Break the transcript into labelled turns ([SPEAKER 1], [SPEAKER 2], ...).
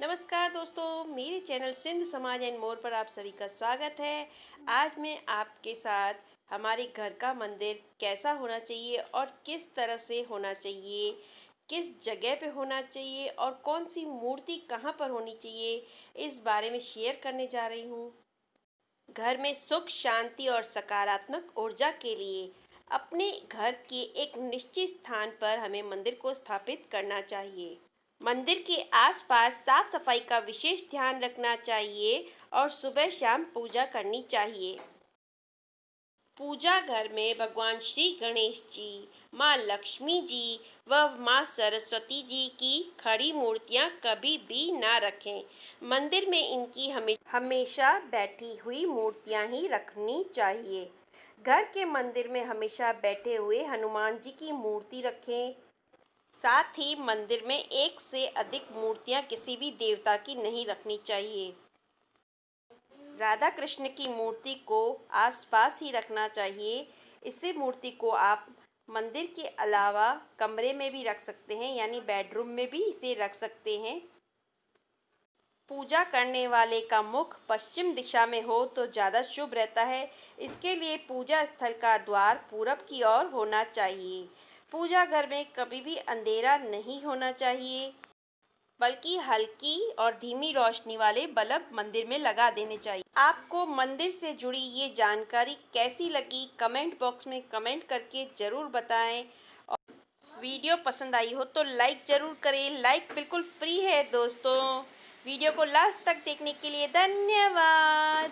[SPEAKER 1] नमस्कार दोस्तों, मेरे चैनल सिंध समाज एंड मोर पर आप सभी का स्वागत है। आज मैं आपके साथ हमारे घर का मंदिर कैसा होना चाहिए और किस तरह से होना चाहिए, किस जगह पे होना चाहिए और कौन सी मूर्ति कहाँ पर होनी चाहिए, इस बारे में शेयर करने जा रही हूँ। घर में सुख, शांति और सकारात्मक ऊर्जा के लिए अपने घर के एक निश्चित स्थान पर हमें मंदिर को स्थापित करना चाहिए। मंदिर के आसपास साफ सफाई का विशेष ध्यान रखना चाहिए और सुबह शाम पूजा करनी चाहिए। पूजा घर में भगवान श्री गणेश जी, माँ लक्ष्मी जी व माँ सरस्वती जी की खड़ी मूर्तियाँ कभी भी ना रखें। मंदिर में इनकी हमेशा बैठी हुई मूर्तियाँ ही रखनी चाहिए। घर के मंदिर में हमेशा बैठे हुए हनुमान जी की मूर्ति रखें। साथ ही मंदिर में एक से अधिक मूर्तियाँ किसी भी देवता की नहीं रखनी चाहिए। राधा कृष्ण की मूर्ति को आसपास ही रखना चाहिए। इसी मूर्ति को आप मंदिर के अलावा कमरे में भी रख सकते हैं, यानी बेडरूम में भी इसे रख सकते हैं। पूजा करने वाले का मुख पश्चिम दिशा में हो तो ज़्यादा शुभ रहता है। इसके लिए पूजा स्थल का द्वार पूरब की ओर होना चाहिए। पूजा घर में कभी भी अंधेरा नहीं होना चाहिए, बल्कि हल्की और धीमी रोशनी वाले बल्ब मंदिर में लगा देने चाहिए। आपको मंदिर से जुड़ी ये जानकारी कैसी लगी, कमेंट बॉक्स में कमेंट करके ज़रूर बताएं। और वीडियो पसंद आई हो तो लाइक ज़रूर करें। लाइक बिल्कुल फ्री है दोस्तों। वीडियो को लास्ट तक देखने के लिए धन्यवाद।